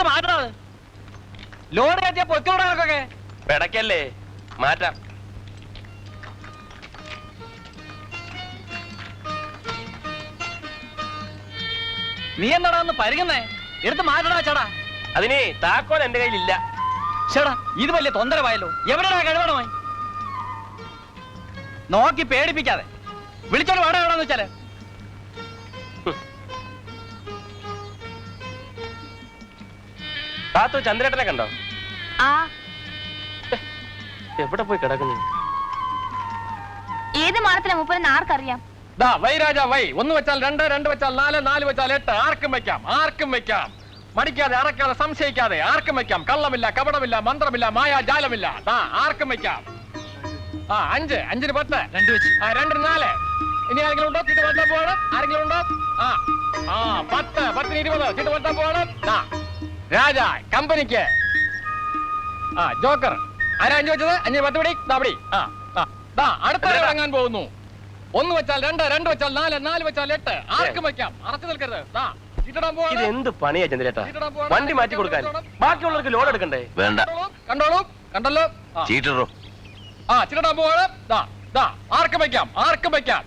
മാറ്റണത് load കയറ്റിയ പൊയ്ക്കോടൊക്കെ പിടക്കല്ലേ, മാറ്റാം. നീ എന്താടാ ഒന്ന് പരിങ്ങുന്നേ? എടുത്ത് മാറ്റടാ ചേടാ. അതിന് താക്കോൽ എന്റെ കയ്യിലില്ല. ചേടാ ഇത് വലിയ തൊന്തരവായല്ലോ. എവിടെയാ കഴിവണമേ? നോക്കി പേടിപ്പിക്കാതെ വിളിച്ചോണ്ട് വേണം എവിടെന്ന് വെച്ചാല്. താത്തു ചന്ദ്രേട്ടനെ കണ്ടോ? എവിടെ പോയി കിടക്കുന്നു? ഏത് മാനത്തിലെ മൂപ്പരെന്ന് ആർക്കറിയാം? Y Raja Y. 1 വെച്ചാൽ 2, 2 വെച്ചാൽ 4, 4 വെച്ചാൽ 8. ആർക്കും വെക്കാം, ആർക്കും വെക്കാം. മടിക്കാതെ, അറക്കാതെ, സംശയിക്കാതെ ആർക്കും വെക്കാം. കള്ളമില്ല, കപടമില്ല, മന്ത്രമില്ല, മായാജാലമില്ല. ആർക്കും വെക്കാം. 5, 5ന് 10, 2 വെച്ച് 2ന് 4. ഇനി ആരെങ്കിലും ഉണ്ടോ? ചീട്ട് പറ്റാൻ പോകണം. ആരെങ്കിലും ഉണ്ടോ? 10, 10ന് 20. ചീട്ട് പറ്റാൻ പോകണം. രാജ കമ്പനിക്ക്. ജോക്കർ ആരാ 5 വെച്ചത്? 5ന് 10 പിടി. പിടി. അടുത്ത ഇറങ്ങാൻ പോകുന്നു. 1 വെച്ചാൽ 2, 2 വെച്ചാൽ 4, 4 വെച്ചാൽ 8. ആർക്കും വെക്കാം. അറച്ചു നിൽക്കരുത്. ഇത് എന്ത് പണിയാ ചന്ദ്രേട്ടാ? വണ്ടി മാറ്റി കൊടുക്കാൻ ബാക്കിയുള്ളവർക്ക് ലോഡ് എടുക്കണ്ടേ? വേണ്ട. കണ്ടോളൂ, കണ്ടല്ലോ. ചീറ്ററോ? ചിരടാൻ പോവാണ്. ആർക്കും വെക്കാം, ആർക്കും വെക്കാം.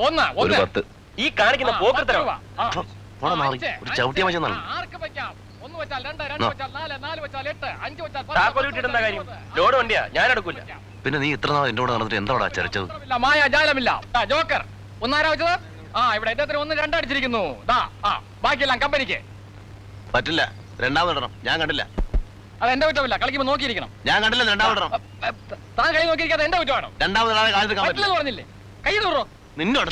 1 10. ഈ കാണിക്കുന്ന പോക്കത്തരോ? ചവിട്ടിയ മച്ചാ. ആർക്കും വെക്കാം. 1 വെച്ചാൽ 2, 2 വെച്ചാൽ 4, 4 വെച്ചാൽ 8, 5 വെച്ചാൽ 10. താക്കോൽ വിട്ടിട്ടെന്താ കാര്യം? ലോഡ് വണ്ടിയാ, ഞാൻ എടുക്കൂല. പിന്നെ നീ ഇത്ര നാൾ എന്റെ കൂടെ നടന്നിട്ട് എന്താ ചരച്ചത്? മായാജാലമില്ല. ജോക്കർ 1 ആരാ വെച്ചത്? ഇവിടെ എന്റെ 1, 2 അടിച്ചിരിക്കുന്നു. ബാക്കിയെല്ലാം കമ്പനിക്ക്. പറ്റില്ല, രണ്ടാമത് ഇടണം. ഞാൻ കണ്ടില്ല. അത് എന്റെ കുറ്റമില്ല. കളിക്കുമ്പോ നോക്കിയിരിക്കണം. ഞാൻ കണ്ടില്ല, രണ്ടാമത് ഇടണം. താൻ കളി നോക്കിയിരിക്കാതെ എന്റെ കുറ്റമാണോ? രണ്ടാമത് കാണിച്ചിട്ട് പറഞ്ഞില്ലേ? കൈ തൂറോ നിന്നോട്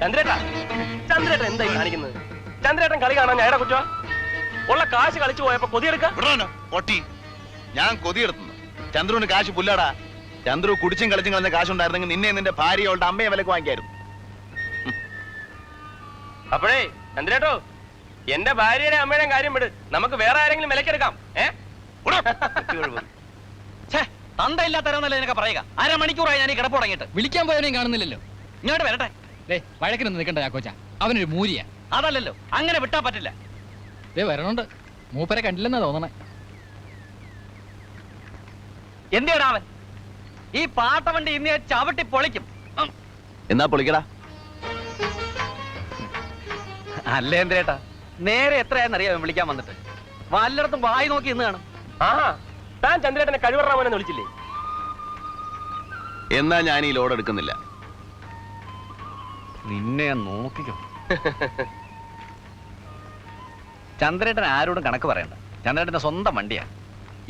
ചന്ദ്രേട്ടാ, ചന്ദ്രേട്ടൻ എന്തായി കാണിക്കുന്നത്? ചന്ദ്രേട്ടൻ കളി കാണാൻ ഞാൻ കുറ്റവാ? ഉള്ള കാശ് കളിച്ചു പോയപ്പോ കൊതിയെടുക്കാം. പൊട്ടി, ഞാൻ കൊതിയെടുത്തു. ചന്ദ്രുവിന് കാശ് പുല്ലാടാ. ചന്ദ്രു കുടിച്ചും കളിച്ചും കളഞ്ഞ കാശുണ്ടായിരുന്നെങ്കിൽ നിന്നെ നിന്റെ ഭാര്യയോളുടെ അമ്മയെ വിലക്ക് വാങ്ങിക്കായിരുന്നു. അപ്പോഴേ ചന്ദ്രേട്ടോ, എന്റെ ഭാര്യയുടെ അമ്മയുടെ കാര്യം വിട്. നമുക്ക് വേറെ ആരെങ്കിലും വിലക്കെടുക്കാം. തന്തയില്ലാത്തരന്നല്ലേ നിനക്ക് പറയുക? 1/2 മണിക്കൂറായി ഞാൻ ഈ കിടപ്പ് തുടങ്ങിയിട്ട്. വിളിക്കാൻ പോയവനെയും കാണുന്നില്ലല്ലോ. ഇങ്ങോട്ട് വരട്ടെ. വഴക്കിനൊന്നും നിൽക്കണ്ട ചാക്കോച്ച. അവനൊരു മൂരിയാ. അതല്ലല്ലോ, അങ്ങനെ വിട്ടാ പറ്റില്ല. വരണുണ്ട്. മൂപ്പരെ കണ്ടില്ലെന്നാ തോന്നണേ. എന്തിനാ അവൻ? ഈ പാട്ടവണ്ടി ഇന്ന് ചവിട്ടി പൊളിക്കും. എന്നാ പൊളിക്കടാ. അല്ലേ എന്തേട്ടാ, നേരെ എത്രയാന്നറിയാം വിളിക്കാൻ വന്നിട്ട്. വല്ലയിടത്തും വായി നോക്കി ഇന്ന് കാണും. താൻ ചന്ദ്രേട്ടനെ കഴിവറാമനെന്ന് വിളിച്ചില്ലേ? എന്നാ ഞാൻ ഈ ലോഡ് എടുക്കുന്നില്ല. നിന്നെ നോക്കിക്കോ. ചന്ദ്രേട്ടൻ ആരോടും കണക്ക് പറയണ്ട. ചന്ദ്രേട്ടന്റെ സ്വന്തം വണ്ടിയാ.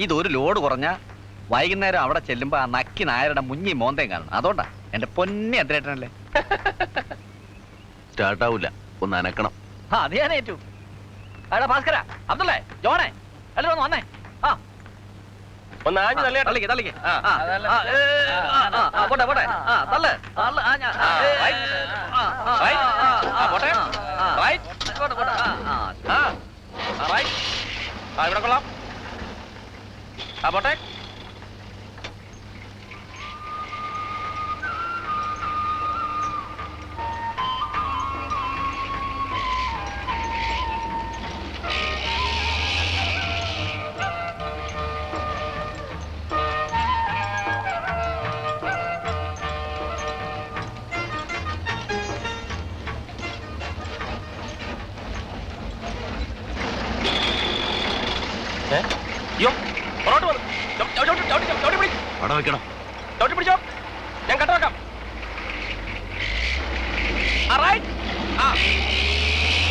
ഇതൊരു ലോഡ് കുറഞ്ഞ വൈകുന്നേരം അവിടെ ചെല്ലുമ്പോ ആ നക്കി നായരുടെ മുഞ്ഞി മോന്തയും കാണണം. അതുകൊണ്ടാ എന്റെ പൊന്നി ചന്ദ്രേട്ടനല്ലേ. സ്റ്റാർട്ടാവൂല, ഒന്ന് അനക്കണം. അത് ഞാൻ ഏറ്റു. അടാ ഭാസ്കര, അബ്ദുള്ളേ, ജോണേ, എല്ലാവരും ഒന്ന് വന്നേ. ഒന്ന് ആഞ്ഞു തള്ളിയാ. തള്ളിക്ക് തള്ളിക്ക്. പോട്ടെ പോട്ടെ. തള്ളു ഇവിടെ കൊള്ളാം. പോട്ടെ. പിടിച്ചോ, ഞാൻ കട്ട വെക്കാം.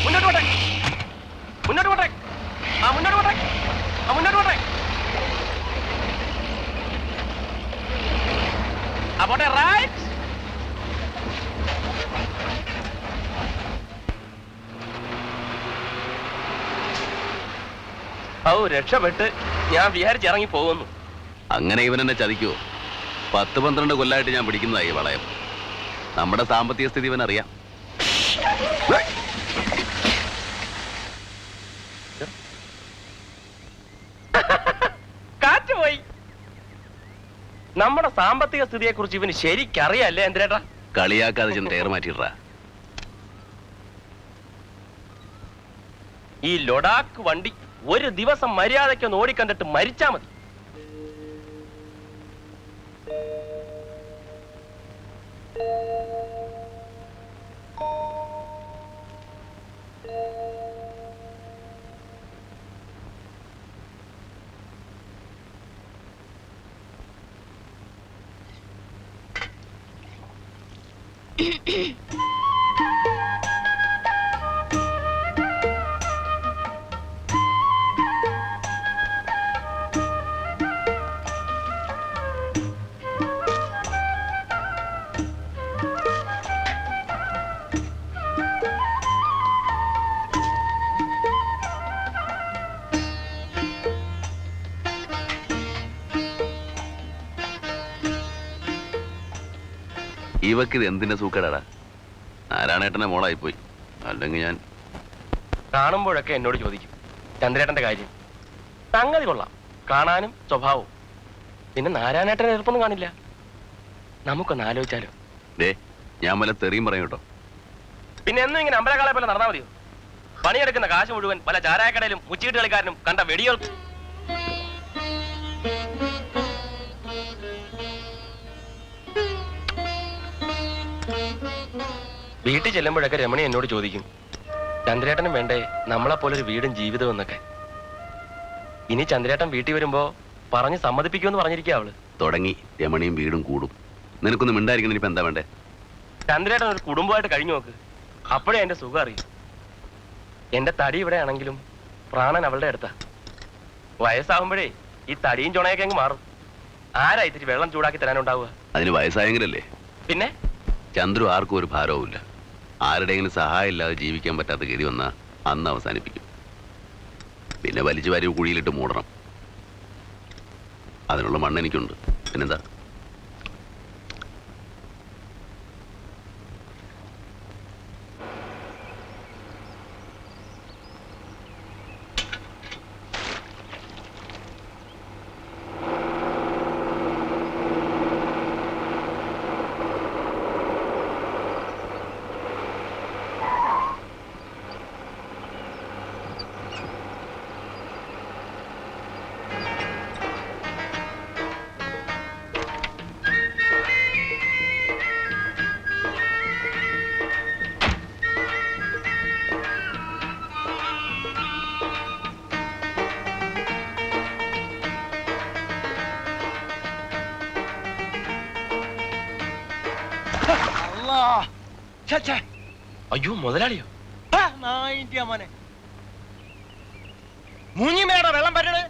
മുന്നോട്ട് പോട്ടെ, മുന്നോട്ട് പോട്ടെ, മുന്നോട്ട് പോട്ടെ, മുന്നോട്ട് പോട്ടെ. പോട്ടെ, റൈറ്റ്. രക്ഷപ്പെട്ട് ഞാൻ വിചാരിച്ചിറങ്ങി പോകുന്നു. അങ്ങനെ ഇവൻ എന്നെ ചതിക്കുവോ? 10-12 കൊല്ലായിട്ട് ഞാൻ പിടിക്കുന്നതായി വളയം. നമ്മുടെ സാമ്പത്തിക സ്ഥിതി ഇവനറിയാം. കാറ്റുപോയി. നമ്മുടെ സാമ്പത്തിക സ്ഥിതിയെ കുറിച്ച് ഇവന് ശരിക്കറിയല്ലേ എന്തിനേട്ടാ? കളിയാക്കാതെ ചെന്ന് ടയർ മാറ്റിയിട്ടാ. ഈ ലൊഡാക്ക് വണ്ടി ഒരു ദിവസം മര്യാദയ്ക്കൊന്ന് ഓടിക്കണ്ടിട്ട് മരിച്ചാ മതി. ഇവക്കിത് എന്തിന്റെ സൂക്കടാടാ? നാരായണേട്ടന്റെ മോളായിപ്പോയി. അല്ലെങ്കിൽ ഞാൻ കാണുമ്പോഴൊക്കെ എന്നോട് ചോദിക്കും ചന്ദ്രേട്ടന്റെ കാര്യം. സംഗതി കൊള്ളാം, കാണാനും സ്വഭാവവും. പിന്നെ നാരായണേട്ടനെ എളുപ്പമൊന്നും കാണില്ല. നമുക്കൊന്ന് ആലോചിച്ചാലോ? ഞാൻ വല്ല തെറിയും പറയും കേട്ടോ. പിന്നെ എന്നും ഇങ്ങനെ അമ്പലക്കാളെ പോലെ നടന്നാൽ മതിയോ? പണിയെടുക്കുന്ന കാശ് മുഴുവൻ പല ചാരായക്കടയിലും മുച്ചീട്ട് കളിക്കാരനും കണ്ട വെടിയോർക്കും. വീട്ടിൽ ചെല്ലുമ്പോഴൊക്കെ രമണി എന്നോട് ചോദിക്കും, ചന്ദ്രേട്ടനും വേണ്ടേ നമ്മളെപ്പോലൊരു വീടും ജീവിതവും എന്നൊക്കെ. ഇനി ചന്ദ്രേട്ടൻ വീട്ടിൽ വരുമ്പോ പറഞ്ഞ് സമ്മതിപ്പിക്കുമെന്ന് പറഞ്ഞിരിക്കുക അവള്. തുടങ്ങി രമണിയും വീടും കൂടും. നിനക്കൊന്നും മിണ്ടായിരിക്കുന്ന ഇപ്പൊ എന്താ വേണ്ടേ? ചന്ദ്രേട്ടൻ ഒരു കുടുംബമായിട്ട് കഴിഞ്ഞു നോക്ക്, അപ്പോഴേ എന്റെ സുഖം അറിയും. എന്റെ തടി ഇവിടെ ആണെങ്കിലും പ്രാണൻ അവളുടെ അടുത്താ. വയസ്സാകുമ്പോഴേ ഈ തടിയും ചുണയൊക്കെ അങ്ങ് മാറും. ആരാ ഇത്തിരി വെള്ളം ചൂടാക്കി തരാനുണ്ടാവുക? അതിന് വയസ്സായെങ്കിലല്ലേ. പിന്നെ ചന്ദ്രു ആർക്കും ഒരു ഭാരവുമില്ല. ആരുടെയെങ്കിലും സഹായം ഇല്ലാതെ ജീവിക്കാൻ പറ്റാത്ത ഗതി വന്നാ അന്ന് അവസാനിപ്പിക്കും. പിന്നെ വലിച്ചു വാരി കുഴിയിലിട്ട് മൂടണം. അതിനുള്ള മണ്ണ് എനിക്കുണ്ട്. പിന്നെന്താ? അയ്യോ മുതലാളിയോ? മോനെ മൂഞ്ഞിമേടെ വെള്ളം പറ്റണേ.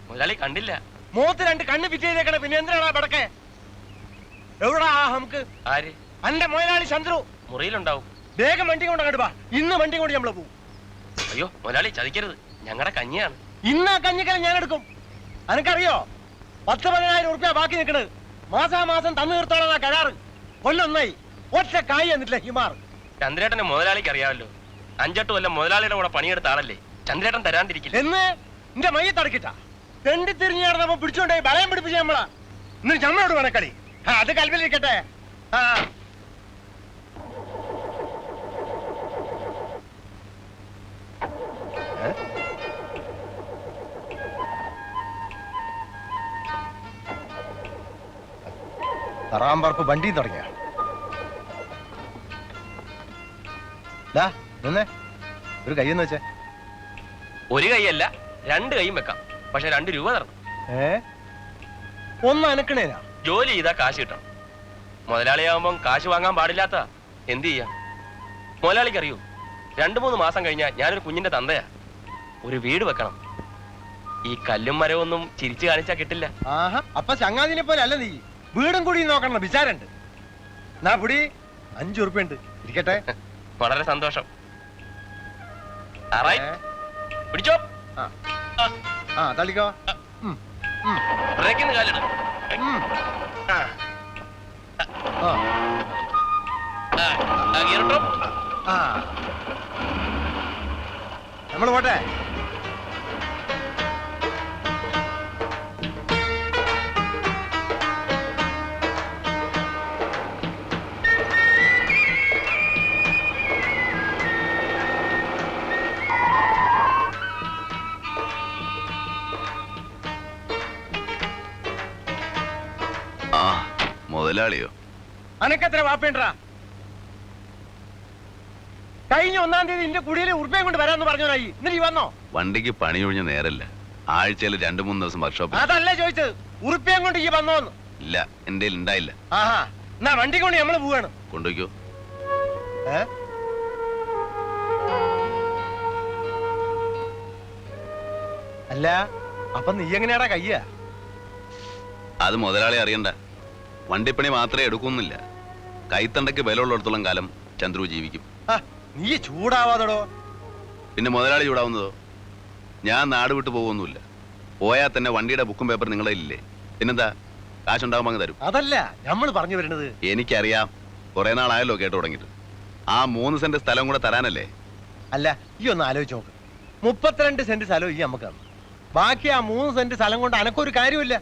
മുതലാളി കണ്ടില്ല. മുഖത്ത് രണ്ട് കണ്ണ് ഫിറ്റ് ചെയ്തേക്കണേ. പിന്നെ എന്തിനാണ് പടക്കെ? എവിടാ നമുക്ക്? ആര്? അന്റെ മുതലാളി ചന്ദ്രു മുറിയിലുണ്ടാവും. വേഗം വണ്ടി കൊണ്ട് അങ്ങോട്ട് വാ. ഇന്ന് വണ്ടി കൊണ്ട് നമ്മള് പോകും. അയ്യോ മുതലാളി ചതിക്കരുത്, ഞങ്ങളുടെ കഞ്ഞിയാണ്. ഇന്ന് ആ കഞ്ഞിക്കല ഞാൻ എടുക്കും. അനക്കറിയോ 10-15,000 ഉറുപ്പ്യ ബാക്കി നിൽക്കണത്. മാസാമാസം തന്നു തീർത്തോളാ കരാറ്. കൊല്ലൊന്നായി ഒറ്റ കായ് എന്നിട്ടില്ല ഹിമാർ. ചന്ദ്രേട്ടനെ മുതലാളിക്ക് അറിയാമല്ലോ. 5-8 കൊല്ലം മുതലാളിയുടെ കൂടെ പണിയെടുത്ത ആളല്ലേ. ചന്ദ്രേട്ടൻ തരാണ്ടിരിക്കില്ല. എന്ന് എന്റെ മയ്യെ തടക്കിട്ടാ തെണ്ടി തിരിഞ്ഞു നടന്നപ്പോ പിടിച്ചോണ്ടേ ബലയം പിടിപ്പിച്ച നമ്മളാ. ഇന്ന് ഞമ്മളോട് വേണക്കളി. അത് കൽവിലിരിക്കട്ടെ. ആ തറാമ്പറപ്പ് വണ്ടിയും തുടങ്ങിയ ഒരു കൈയെന്ന് വെച്ചേ. ഒരു കൈയല്ല 2 കൈയും വെക്കാം. പക്ഷെ 2 രൂപ തരണം. ഒന്ന് അനക്കണേനാ. ജോലി ചെയ്താ കാശ് കിട്ടണം. മുതലാളിയാവുമ്പം കാശ് വാങ്ങാൻ പാടില്ലാത്ത എന്ത് ചെയ്യാം? മുതലാളിക്ക് അറിയൂ, 2-3 മാസം കഴിഞ്ഞാൽ ഞാനൊരു കുഞ്ഞിന്റെ തന്തയാ. ഒരു വീട് വെക്കണം. ഈ കല്ലും മരവൊന്നും ചിരിച്ചു കാണിച്ചാ കിട്ടില്ല. ആഹാ, അപ്പൊ ചങ്ങാതിനെ പോലെ അല്ല നീ. വീടും കൂടി നോക്കണം വിചാരണ്ട്. നാ പുടി 5 ഉറുപ്പ്യുണ്ട്. ഇരിക്കട്ടെ. വളരെ സന്തോഷം. പിടിച്ചോ. തള്ളിക്കോ. ബ്രേക്കിന്ന് കാലിട്. നമ്മള് പോട്ടെ. മുതലാളിയോ? അനക്കെത്ര വാപ്പേണ്ടാ? കഴിഞ്ഞ 1-ാം തീയതി ഇന്റെ കുടിയിലെ ഉറുപ്പയും കൊണ്ട് വരാന്ന് പറഞ്ഞോനായി. എന്നിട്ട് ഈ വന്നോ? വണ്ടിക്ക് പണി ഒഴിഞ്ഞ നേരല്ല, ആഴ്ചയിൽ 2-3 ദിവസം വർക്ക്ഷോപ്പിൽ. അതല്ല ചോദിച്ചത്, ഉറുപ്പയും കൊണ്ട് ഈ വന്നോന്ന്. ഇല്ല, എന്റെ ഉണ്ടായില്ല. ആഹാ, എന്നാ വണ്ടി കൊണ്ട് നമ്മള് പോവാണ്. കൊണ്ടുപോയിക്കോ. അല്ല, അപ്പൊ നീ എങ്ങനെയാടാ കയ്യ? അത് മുതലാളി അറിയണ്ട. വണ്ടിപ്പണി മാത്രമേ എടുക്കുന്നില്ല, കൈത്തണ്ടയ്ക്ക് വിലയുള്ളിടത്തോളം കാലം ചന്ദ്രു ജീവിക്കും. നീ ചൂടാവാതടോ. പിന്നെ മുതലാളി ചൂടാവുന്നതോ? ഞാൻ നാട് വിട്ടു പോകുന്നില്ല. പോയാൽ തന്നെ വണ്ടിയുടെ ബുക്കും പേപ്പർ നിങ്ങളെ ഇല്ലേ? പിന്നെന്താ, കാശുണ്ടാകുമ്പോൾ അങ്ങ് തരും. അതല്ല നമ്മൾ പറഞ്ഞു വരുന്നത്. എനിക്കറിയാം, കുറെ നാളായല്ലോ കേട്ടു തുടങ്ങിയിട്ട്. ആ 3 സെന്റ് സ്ഥലം കൂടെ തരാനല്ലേ? അല്ല, ഈ ഒന്ന് ആലോചിച്ച് നോക്ക്. 32 സെന്റ് സ്ഥലം ഈ നമുക്ക് തന്നു. ബാക്കി ആ 3 സെന്റ് സ്ഥലം കൊണ്ട് അനക്കൊരു കാര്യമില്ല.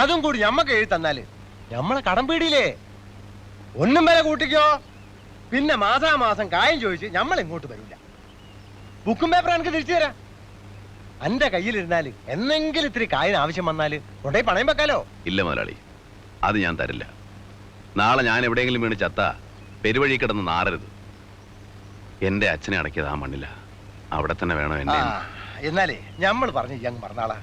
അതും കൂടി ഞമ്മക്ക് എഴുതി തന്നാല് ഞമ്മളെ കടം പീടിയില്ലേ? ഒന്നും വില കൂട്ടിക്കോ. പിന്നെ മാസാമാസം കായം ചോദിച്ച് നമ്മൾ ഇങ്ങോട്ട് വരില്ല. ബുക്കും പേപ്പർ എനിക്ക് തിരിച്ചു തരാം. എന്റെ കയ്യിലിരുന്നാല് എന്നെങ്കിലും ഇത്തിരി കായിന് ആവശ്യം വന്നാല് കൊണ്ടേ പണയം വെക്കാലോ. ഇല്ല മുതലാളി, അത് ഞാൻ തരില്ല. നാളെ ഞാൻ എവിടെയെങ്കിലും വീണ് ചത്ത പെരുവഴി കിടന്ന് നാറരുത്. എന്റെ അച്ഛനെ അടക്കിയത് ആ മണ്ണില്ല, അവിടെ തന്നെ വേണം എന്നെ. എന്നാലേ ഞമ്മൾ പറഞ്ഞു അങ്ങ് മറന്നാളാ.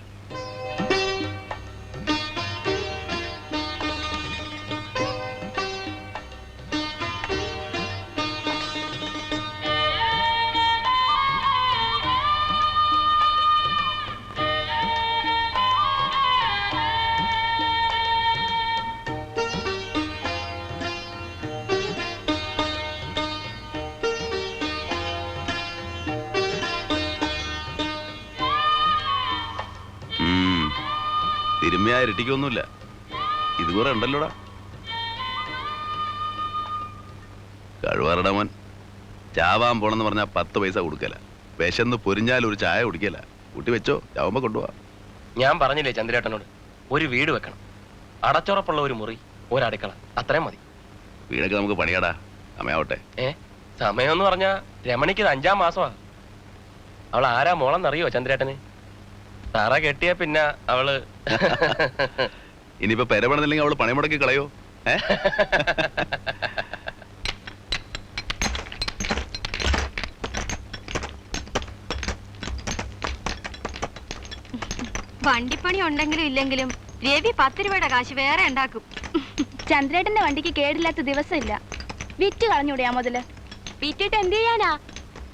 തിരുമ്മയാ ഇരട്ടിക്കൊന്നുമില്ല, ഇത് കുറെ ഉണ്ടല്ലോടാ. കഴിവറട മോൻ ചാവാൻ പോണെന്ന് പറഞ്ഞാൽ 10 പൈസ കൊടുക്കല. വിശന്ന് പൊരിഞ്ഞാൽ ഒരു ചായ കുടിക്കല. കൂട്ടി വെച്ചോ, ചാവുമ്പോ കൊണ്ടുപോവാ. ഞാൻ പറഞ്ഞില്ലേ ചന്ദ്രേട്ടനോട്, ഒരു വീട് വെക്കണം, അടച്ചുറപ്പുള്ള ഒരു മുറി, ഒരു അടുക്കള, അത്രയും മതി. വീടൊക്കെ നമുക്ക് പണിയാടാ, സമയാവട്ടെ. സമയം എന്ന് പറഞ്ഞാ രമണിക്ക് 5-ാം മാസമാ. അവൾ ആരാ മോളെന്നറിയോ ചന്ദ്രേട്ടന്? തറ കെട്ടിയ പിന്നെ അവള് ഇനിയിപ്പോ പെരപണില്ലെങ്കിൽ അവള് പണി മുടക്കി കളയോ? വണ്ടിപ്പണി ഉണ്ടെങ്കിലും ഇല്ലെങ്കിലും രവി 10 രൂപയുടെ കാശ് വേറെ ഉണ്ടാക്കും. ചന്ദ്രേട്ടന്റെ വണ്ടിക്ക് കേടില്ലാത്ത ദിവസമില്ല. വിറ്റ് കളഞ്ഞൂടെയാ മുതല്. വിറ്റിട്ട് എന്ത് ചെയ്യാനാ?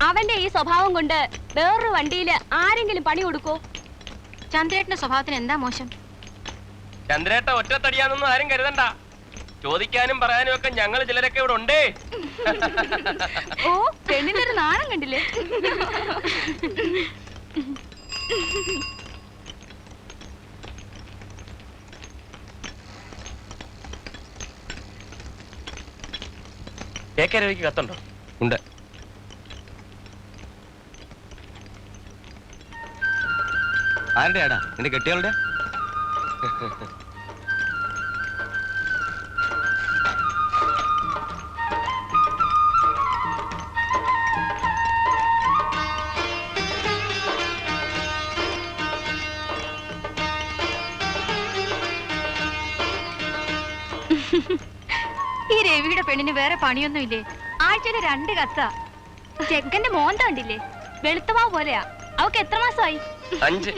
അവന്റെ ഈ സ്വഭാവം കൊണ്ട് വേറൊരു വണ്ടിയില് ആരെങ്കിലും പണി കൊടുക്കോ? ചന്ദ്രേട്ടന്റെ സ്വഭാവത്തിന് എന്താ മോശം? ചന്ദ്രേട്ട ഒറ്റത്തടിയാന്നൊന്നും ആരും കരുതണ്ട. ചോദിക്കാനും പറയാനും ഒക്കെ ഞങ്ങൾ ചിലരൊക്കെ ഇവിടെ ഉണ്ടേ. ഓ, പെണ്ണിന്റെ ഒരു നാണം കണ്ടില്ലേ? KK രവിക്ക് കത്തുണ്ടോ? ഉണ്ട്. ആരുടെയാടാ? എന്റെ കെട്ടിയാളുടെ? ഈ രവിയുടെ പെണ്ണിന് വേറെ പണിയൊന്നുമില്ലേ? ആഴ്ചയില് 2 കത്താ. ചെക്കന്റെ മോന്ത കണ്ടില്ലേ? വെളുത്തമാവ് പോലെയാ. അവക്ക് എത്ര മാസമായി? 5.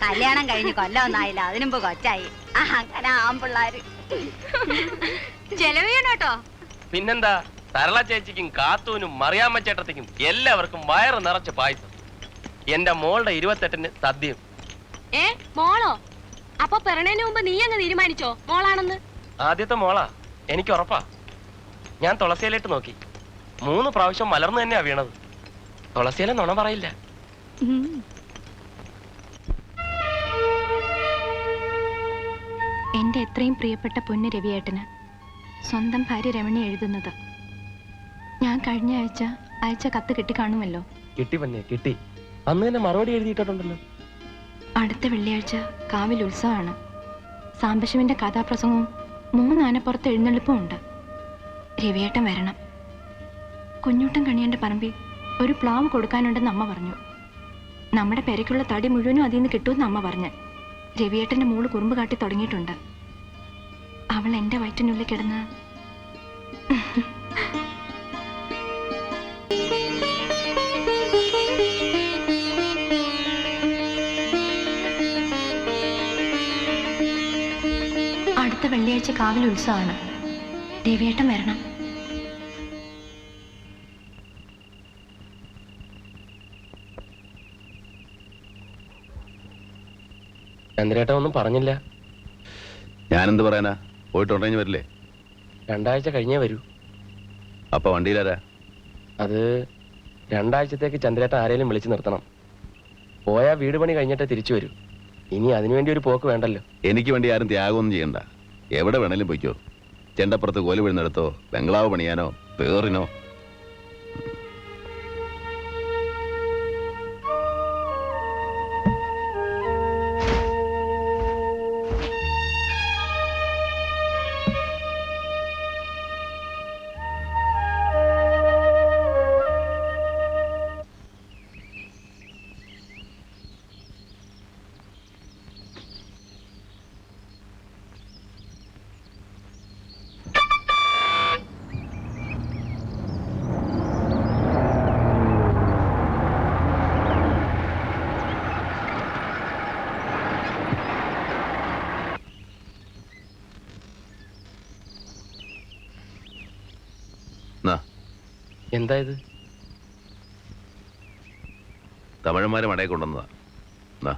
കല്യാണം കഴിഞ്ഞ് കൊല്ലമൊന്നായില്ല, അതിനുമ്പ് കൊച്ചായി. അങ്ങനെ ആമ്പിള്ളാര് ചെലവിയണോട്ടോ. പിന്നെന്താ, സരള ചേച്ചിക്കും കാത്തൂനും മറിയാമ്മ ചേട്ടത്തിക്കും എല്ലാവർക്കും വയറ് നിറച്ച് പായസം. എന്റെ മോളുടെ 28-ന് സദ്യയും. മോളോ? അപ്പൊ പിറണേന് മുമ്പ് നീ അങ്ങ് തീരുമാനിച്ചോ മോളാണെന്ന്? ആദ്യത്തെ മോളാ, എനിക്ക് ഉറപ്പാ. ഞാൻ തുളസിയിലിട്ട് നോക്കി, 3 പ്രാവശ്യം മലർന്നു തന്നെയാ വീണത്. തുളസിയില നുണ പറയില്ല. എന്റെ എത്രയും പ്രിയപ്പെട്ട പൊന്ന് രവിയേട്ടന് സ്വന്തം ഭാര്യ രമണി എഴുതുന്നത്. ഞാൻ കഴിഞ്ഞ ആഴ്ച അയച്ച കത്ത് കിട്ടി കാണുമല്ലോ. കിട്ടി പന്നെ, കിട്ടി. അന്ന് തന്നെ മറുപടി എഴുതിയിട്ടുണ്ടല്ലോ. അടുത്ത വെള്ളിയാഴ്ച കാവിൽ ഉത്സവമാണ്. സാംബശിവന്റെ കഥാപ്രസംഗവും 3 ആനപ്പുറത്ത് എഴുന്നള്ളിപ്പും ഉണ്ട്. രവിയേട്ടൻ വരണം. കുഞ്ഞൂട്ടൻ കണിയന്റെ പറമ്പിൽ ഒരു പ്ലാവ് കൊടുക്കാനുണ്ടെന്ന് അമ്മ പറഞ്ഞു. നമ്മുടെ പെരയ്ക്കുള്ള തടി മുഴുവനും അതിൽ നിന്ന് കിട്ടുമെന്ന് അമ്മ പറഞ്ഞു. രവിയേട്ടന്റെ മോള് കുറുമ്പ് കാട്ടി തുടങ്ങിയിട്ടുണ്ട്. അവൾ എന്റെ വയറ്റിനുള്ളിൽ കിടന്ന് അടുത്ത വെള്ളിയാഴ്ച കാവിൽ ഉത്സവമാണ്. ദേവിയേട്ടൻ വരണം. ചന്ദ്രേട്ടൻ ഒന്നും പറഞ്ഞില്ല. ഞാനെന്ത് പറയാനാ? പോയിട്ട് ഉടനെ വരില്ലേ? 2 ആഴ്ച കഴിഞ്ഞേ വരൂ. അപ്പൊ വണ്ടിയിലാരാ? അത് 2 ആഴ്ചത്തേക്ക് ചന്ദ്രേട്ടൻ ആരെങ്കിലും വിളിച്ചു നിർത്തണം. പോയാ വീട് പണി കഴിഞ്ഞിട്ടേ തിരിച്ചു വരൂ. ഇനി അതിനുവേണ്ടി ഒരു പോക്ക് വേണ്ടല്ലോ. എനിക്ക് വേണ്ടി ആരും ത്യാഗമൊന്നും ചെയ്യണ്ട. എവിടെ വേണേലും പൊയ്ക്കോ. ചെണ്ടപ്പുറത്ത് കോല് വീഴുന്നിടത്തോ, ബംഗ്ലാവ് പണിയാനോ, പേറിനോ. എന്താ ഇത്? തമിഴന്മാരെ മടയിൽ കൊണ്ടുവന്നതാ.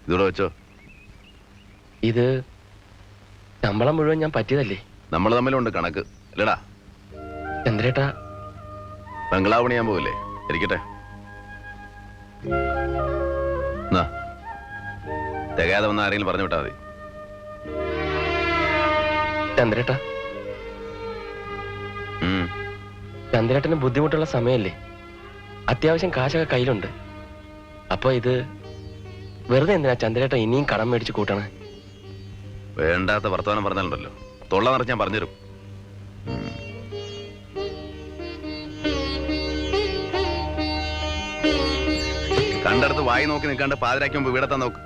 ഇതൂടെ വെച്ചോ. ഇത് ശമ്പളം മുഴുവൻ ഞാൻ പറ്റിയതല്ലേ? നമ്മൾ തമ്മിലുണ്ട് കണക്ക് അല്ലടാ. ചന്ദ്രേട്ടാ, ബംഗ്ലാവ് പണിയാൻ പോവില്ലേ? ഇരിക്കട്ടെ. തികയാതെ വന്ന ആരെങ്കിലും പറഞ്ഞു വിട്ടാ മതി. ചന്ദ്രേട്ടാ, ചന്ദ്രേട്ടന് ബുദ്ധിമുട്ടുള്ള സമയല്ലേ? അത്യാവശ്യം കാശൊക്കെ കയ്യിലുണ്ട്. അപ്പൊ ഇത് വെറുതെ എന്തിനാ ചന്ദ്രേട്ടൻ ഇനിയും കടം മേടിച്ച് കൂട്ടണേ? വേണ്ടാത്ത വർത്തമാനം പറഞ്ഞാലുണ്ടല്ലോ, തൊള്ള നിറച്ച് ഞാൻ പറഞ്ഞുതരും. കണ്ടെടുത്ത് വായി നോക്കി നിൽക്കാണ്ട് പാതിരാക്കി മുമ്പ് വീടെത്താൻ നോക്ക്.